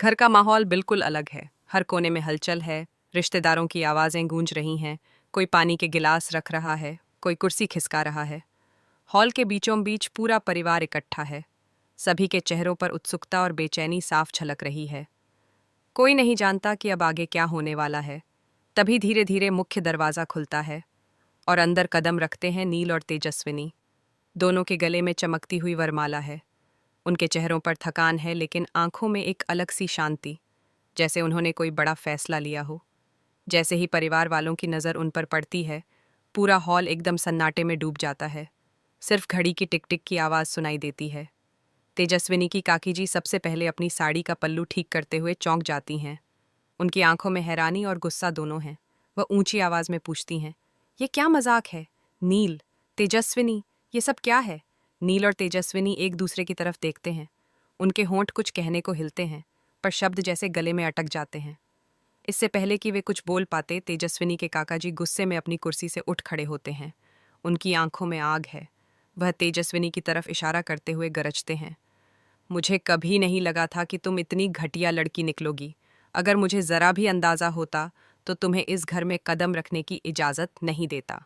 घर का माहौल बिल्कुल अलग है। हर कोने में हलचल है, रिश्तेदारों की आवाज़ें गूंज रही हैं, कोई पानी के गिलास रख रहा है, कोई कुर्सी खिसका रहा है। हॉल के बीचों बीच पूरा परिवार इकट्ठा है। सभी के चेहरों पर उत्सुकता और बेचैनी साफ झलक रही है। कोई नहीं जानता कि अब आगे क्या होने वाला है। तभी धीरे धीरे मुख्य दरवाज़ा खुलता है और अंदर कदम रखते हैं नील और तेजस्विनी। दोनों के गले में चमकती हुई वरमाला है। उनके चेहरों पर थकान है, लेकिन आंखों में एक अलग सी शांति, जैसे उन्होंने कोई बड़ा फैसला लिया हो। जैसे ही परिवार वालों की नज़र उन पर पड़ती है, पूरा हॉल एकदम सन्नाटे में डूब जाता है। सिर्फ घड़ी की टिक टिक की आवाज़ सुनाई देती है। तेजस्विनी की काकी जी सबसे पहले अपनी साड़ी का पल्लू ठीक करते हुए चौंक जाती हैं। उनकी आंखों में हैरानी और गुस्सा दोनों हैं। वह ऊंची आवाज़ में पूछती हैं, ये क्या मजाक है? नील, तेजस्विनी, ये सब क्या है? नील और तेजस्विनी एक दूसरे की तरफ देखते हैं। उनके होंठ कुछ कहने को हिलते हैं, पर शब्द जैसे गले में अटक जाते हैं। इससे पहले कि वे कुछ बोल पाते, तेजस्विनी के काकाजी गुस्से में अपनी कुर्सी से उठ खड़े होते हैं। उनकी आंखों में आग है। वह तेजस्विनी की तरफ इशारा करते हुए गरजते हैं, मुझे कभी नहीं लगा था कि तुम इतनी घटिया लड़की निकलोगी। अगर मुझे ज़रा भी अंदाज़ा होता तो तुम्हें इस घर में कदम रखने की इजाज़त नहीं देता।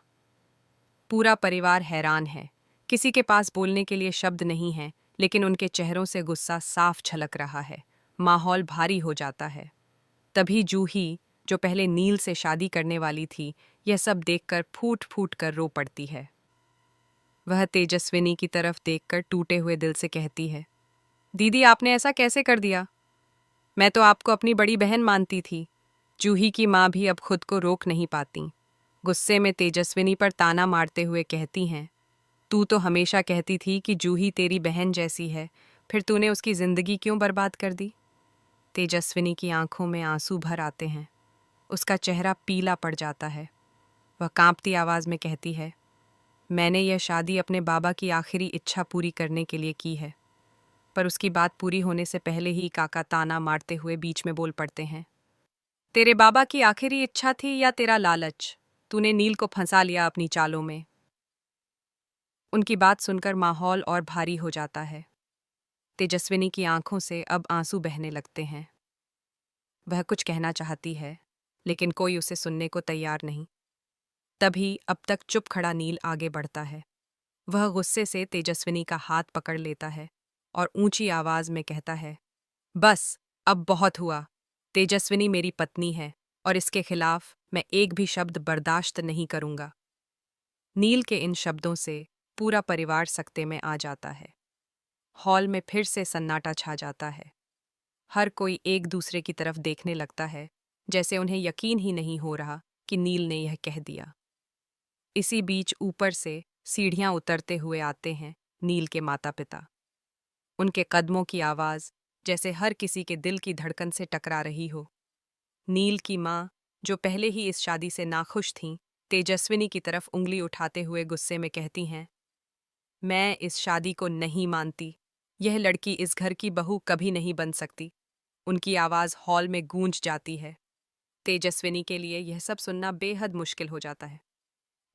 पूरा परिवार हैरान है। किसी के पास बोलने के लिए शब्द नहीं है, लेकिन उनके चेहरों से गुस्सा साफ झलक रहा है। माहौल भारी हो जाता है। तभी जूही, जो पहले नील से शादी करने वाली थी, यह सब देखकर फूट फूट कर रो पड़ती है। वह तेजस्विनी की तरफ देखकर टूटे हुए दिल से कहती है, दीदी, आपने ऐसा कैसे कर दिया? मैं तो आपको अपनी बड़ी बहन मानती थी। जूही की माँ भी अब खुद को रोक नहीं पाती। गुस्से में तेजस्विनी पर ताना मारते हुए कहती हैं, तू तो हमेशा कहती थी कि जूही तेरी बहन जैसी है, फिर तूने उसकी जिंदगी क्यों बर्बाद कर दी? तेजस्विनी की आंखों में आंसू भर आते हैं। उसका चेहरा पीला पड़ जाता है। वह कांपती आवाज में कहती है, मैंने यह शादी अपने बाबा की आखिरी इच्छा पूरी करने के लिए की है। पर उसकी बात पूरी होने से पहले ही काका ताना मारते हुए बीच में बोल पड़ते हैं, तेरे बाबा की आखिरी इच्छा थी या तेरा लालच? तूने नील को फंसा लिया अपनी चालों में। उनकी बात सुनकर माहौल और भारी हो जाता है। तेजस्विनी की आंखों से अब आंसू बहने लगते हैं। वह कुछ कहना चाहती है, लेकिन कोई उसे सुनने को तैयार नहीं। तभी अब तक चुप खड़ा नील आगे बढ़ता है। वह गुस्से से तेजस्विनी का हाथ पकड़ लेता है और ऊंची आवाज में कहता है, बस, अब बहुत हुआ। तेजस्विनी मेरी पत्नी है और इसके खिलाफ मैं एक भी शब्द बर्दाश्त नहीं करूंगा। नील के इन शब्दों से पूरा परिवार सकते में आ जाता है। हॉल में फिर से सन्नाटा छा जाता है। हर कोई एक दूसरे की तरफ देखने लगता है, जैसे उन्हें यकीन ही नहीं हो रहा कि नील ने यह कह दिया। इसी बीच ऊपर से सीढ़ियां उतरते हुए आते हैं नील के माता पिता। उनके कदमों की आवाज जैसे हर किसी के दिल की धड़कन से टकरा रही हो। नील की माँ, जो पहले ही इस शादी से नाखुश थीं, तेजस्विनी की तरफ उंगली उठाते हुए गुस्से में कहती हैं, मैं इस शादी को नहीं मानती। यह लड़की इस घर की बहू कभी नहीं बन सकती। उनकी आवाज हॉल में गूंज जाती है। तेजस्विनी के लिए यह सब सुनना बेहद मुश्किल हो जाता है।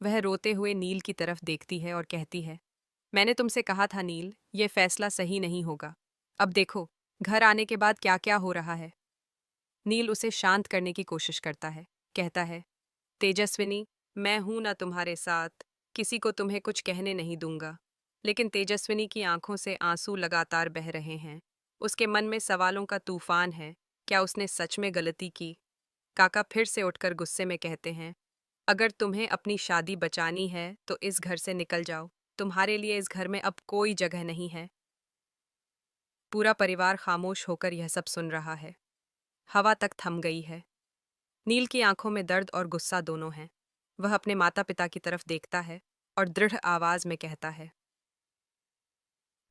वह रोते हुए नील की तरफ देखती है और कहती है, मैंने तुमसे कहा था नील, यह फैसला सही नहीं होगा। अब देखो, घर आने के बाद क्या क्या हो रहा है। नील उसे शांत करने की कोशिश करता है, कहता है, तेजस्विनी, मैं हूं ना तुम्हारे साथ, किसी को तुम्हें कुछ कहने नहीं दूंगा। लेकिन तेजस्विनी की आंखों से आंसू लगातार बह रहे हैं। उसके मन में सवालों का तूफान है। क्या उसने सच में गलती की? काका फिर से उठकर गुस्से में कहते हैं, अगर तुम्हें अपनी शादी बचानी है तो इस घर से निकल जाओ। तुम्हारे लिए इस घर में अब कोई जगह नहीं है। पूरा परिवार खामोश होकर यह सब सुन रहा है। हवा तक थम गई है। नील की आंखों में दर्द और गुस्सा दोनों हैं। वह अपने माता पिता की तरफ देखता है और दृढ़ आवाज में कहता है,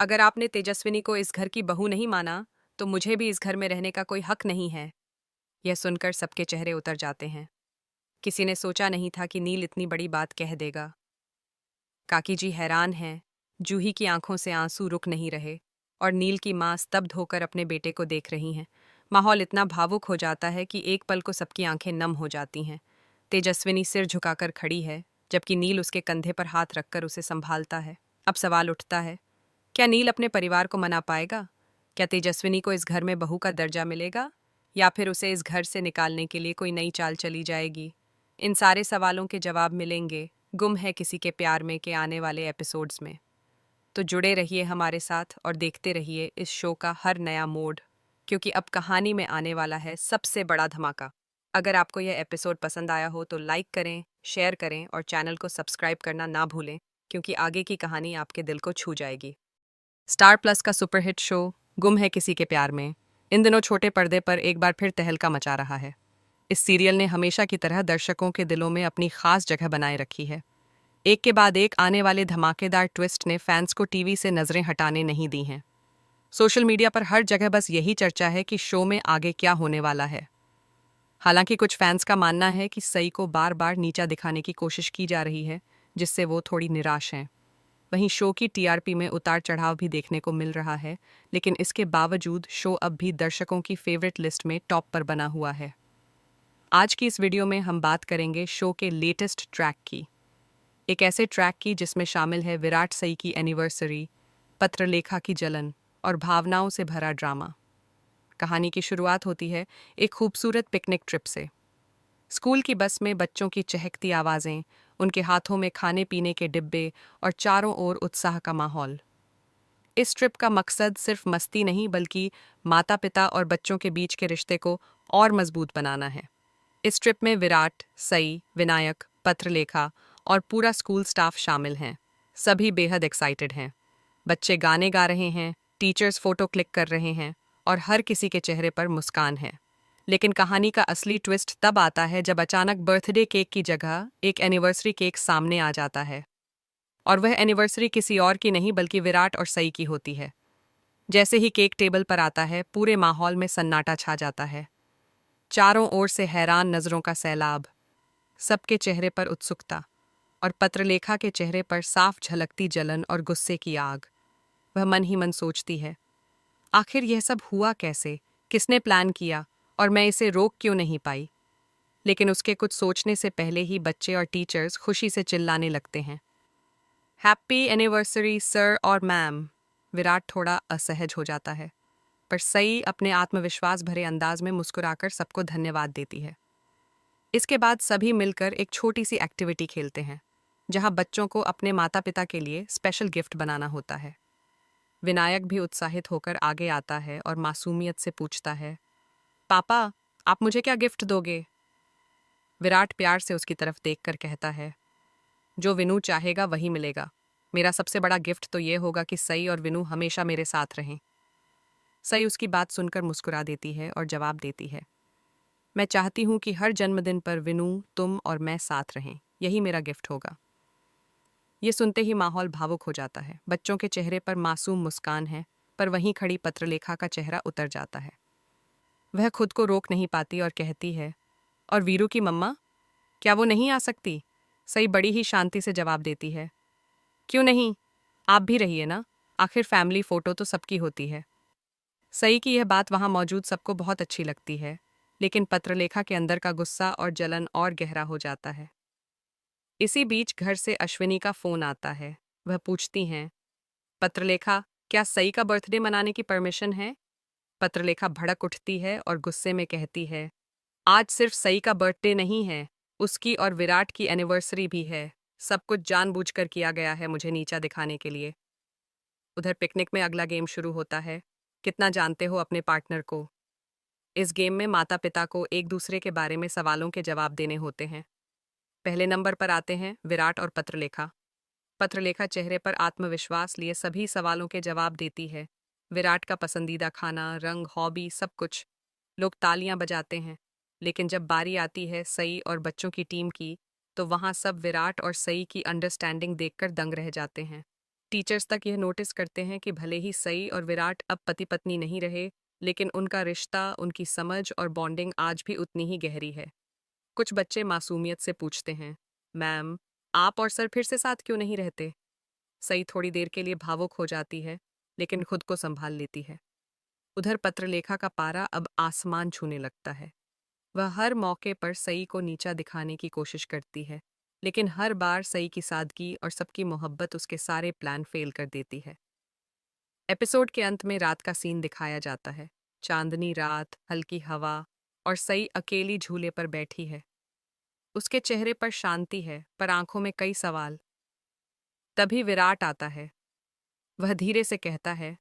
अगर आपने तेजस्विनी को इस घर की बहू नहीं माना, तो मुझे भी इस घर में रहने का कोई हक नहीं है। यह सुनकर सबके चेहरे उतर जाते हैं। किसी ने सोचा नहीं था कि नील इतनी बड़ी बात कह देगा। काकी जी हैरान हैं। जूही की आंखों से आंसू रुक नहीं रहे और नील की मां स्तब्ध होकर अपने बेटे को देख रही हैं। माहौल इतना भावुक हो जाता है कि एक पल को सबकी आंखें नम हो जाती हैं। तेजस्विनी सिर झुकाकर खड़ी है, जबकि नील उसके कंधे पर हाथ रखकर उसे संभालता है। अब सवाल उठता है, क्या नील अपने परिवार को मना पाएगा? क्या तेजस्विनी को इस घर में बहू का दर्जा मिलेगा, या फिर उसे इस घर से निकालने के लिए कोई नई चाल चली जाएगी? इन सारे सवालों के जवाब मिलेंगे गुम है किसी के प्यार में के आने वाले एपिसोड्स में। तो जुड़े रहिए हमारे साथ और देखते रहिए इस शो का हर नया मोड, क्योंकि अब कहानी में आने वाला है सबसे बड़ा धमाका। अगर आपको यह एपिसोड पसंद आया हो तो लाइक करें, शेयर करें और चैनल को सब्सक्राइब करना ना भूलें, क्योंकि आगे की कहानी आपके दिल को छू जाएगी। स्टार प्लस का सुपरहिट शो गुम है किसी के प्यार में इन दिनों छोटे पर्दे पर एक बार फिर तहलका मचा रहा है। इस सीरियल ने हमेशा की तरह दर्शकों के दिलों में अपनी खास जगह बनाए रखी है। एक के बाद एक आने वाले धमाकेदार ट्विस्ट ने फैंस को टीवी से नजरें हटाने नहीं दी हैं। सोशल मीडिया पर हर जगह बस यही चर्चा है कि शो में आगे क्या होने वाला है। हालांकि कुछ फैंस का मानना है कि सई को बार बार नीचा दिखाने की कोशिश की जा रही है, जिससे वो थोड़ी निराश हैं। वहीं शो की टीआरपी में उतार चढ़ाव भी देखने को मिल रहा है, लेकिन इसके बावजूद शो अब भी दर्शकों की फेवरेट लिस्ट में टॉप पर बना हुआ है। आज की इस वीडियो में हम बात करेंगे शो के लेटेस्ट ट्रैक की, एक ऐसे ट्रैक की जिसमें शामिल है विराट सई की एनिवर्सरी, पत्रलेखा की जलन और भावनाओं से भरा ड्रामा। कहानी की शुरुआत होती है एक खूबसूरत पिकनिक ट्रिप से। स्कूल की बस में बच्चों की चहकती आवाज़ें, उनके हाथों में खाने पीने के डिब्बे और चारों ओर उत्साह का माहौल। इस ट्रिप का मकसद सिर्फ मस्ती नहीं बल्कि माता पिता और बच्चों के बीच के रिश्ते को और मजबूत बनाना है। इस ट्रिप में विराट, सई, विनायक, पत्रलेखा और पूरा स्कूल स्टाफ शामिल हैं। सभी बेहद एक्साइटेड हैं। बच्चे गाने गा रहे हैं, टीचर्स फोटो क्लिक कर रहे हैं और हर किसी के चेहरे पर मुस्कान है। लेकिन कहानी का असली ट्विस्ट तब आता है जब अचानक बर्थडे केक की जगह एक एनिवर्सरी केक सामने आ जाता है। और वह एनिवर्सरी किसी और की नहीं बल्कि विराट और सई की होती है। जैसे ही केक टेबल पर आता है, पूरे माहौल में सन्नाटा छा जाता है। चारों ओर से हैरान नजरों का सैलाब, सबके चेहरे पर उत्सुकता और पत्रलेखा के चेहरे पर साफ झलकती जलन और गुस्से की आग। वह मन ही मन सोचती है, आखिर यह सब हुआ कैसे, किसने प्लान किया और मैं इसे रोक क्यों नहीं पाई। लेकिन उसके कुछ सोचने से पहले ही बच्चे और टीचर्स खुशी से चिल्लाने लगते हैं, हैप्पी एनिवर्सरी सर और मैम। विराट थोड़ा असहज हो जाता है, पर सई अपने आत्मविश्वास भरे अंदाज में मुस्कुराकर सबको धन्यवाद देती है। इसके बाद सभी मिलकर एक छोटी सी एक्टिविटी खेलते हैं, जहां बच्चों को अपने माता पिता के लिए स्पेशल गिफ्ट बनाना होता है। विनायक भी उत्साहित होकर आगे आता है और मासूमियत से पूछता है, पापा, आप मुझे क्या गिफ्ट दोगे? विराट प्यार से उसकी तरफ देखकर कहता है, जो विनू चाहेगा वही मिलेगा। मेरा सबसे बड़ा गिफ्ट तो ये होगा कि सई और विनू हमेशा मेरे साथ रहें। सई उसकी बात सुनकर मुस्कुरा देती है और जवाब देती है, मैं चाहती हूँ कि हर जन्मदिन पर विनू, तुम और मैं साथ रहें। यही मेरा गिफ्ट होगा। ये सुनते ही माहौल भावुक हो जाता है। बच्चों के चेहरे पर मासूम मुस्कान है, पर वहीं खड़ी पत्रलेखा का चेहरा उतर जाता है। वह खुद को रोक नहीं पाती और कहती है, और वीरू की मम्मा, क्या वो नहीं आ सकती? सई बड़ी ही शांति से जवाब देती है, क्यों नहीं, आप भी रहिए ना, आखिर फैमिली फोटो तो सबकी होती है। सई की यह बात वहां मौजूद सबको बहुत अच्छी लगती है, लेकिन पत्रलेखा के अंदर का गुस्सा और जलन और गहरा हो जाता है। इसी बीच घर से अश्विनी का फोन आता है। वह पूछती हैं, पत्रलेखा, क्या सई का बर्थडे मनाने की परमिशन है? पत्रलेखा भड़क उठती है और गुस्से में कहती है, आज सिर्फ सई का बर्थडे नहीं है, उसकी और विराट की एनिवर्सरी भी है। सब कुछ जानबूझकर किया गया है मुझे नीचा दिखाने के लिए। उधर पिकनिक में अगला गेम शुरू होता है, कितना जानते हो अपने पार्टनर को। इस गेम में माता पिता को एक दूसरे के बारे में सवालों के जवाब देने होते हैं। पहले नंबर पर आते हैं विराट और पत्रलेखा। पत्रलेखा चेहरे पर आत्मविश्वास लिए सभी सवालों के जवाब देती है। विराट का पसंदीदा खाना, रंग, हॉबी, सब कुछ। लोग तालियां बजाते हैं। लेकिन जब बारी आती है सई और बच्चों की टीम की, तो वहां सब विराट और सई की अंडरस्टैंडिंग देखकर दंग रह जाते हैं। टीचर्स तक यह नोटिस करते हैं कि भले ही सई और विराट अब पति पत्नी नहीं रहे, लेकिन उनका रिश्ता, उनकी समझ और बॉन्डिंग आज भी उतनी ही गहरी है। कुछ बच्चे मासूमियत से पूछते हैं, मैम, आप और सर फिर से साथ क्यों नहीं रहते? सई थोड़ी देर के लिए भावुक हो जाती है, लेकिन खुद को संभाल लेती है। उधर पत्रलेखा का पारा अब आसमान छूने लगता है। वह हर मौके पर सई को नीचा दिखाने की कोशिश करती है, लेकिन हर बार सई की सादगी और सबकी मोहब्बत उसके सारे प्लान फेल कर देती है। एपिसोड के अंत में रात का सीन दिखाया जाता है। चांदनी रात, हल्की हवा और सई अकेली झूले पर बैठी है। उसके चेहरे पर शांति है, पर आंखों में कई सवाल। तभी विराट आता है। वह धीरे से कहता है,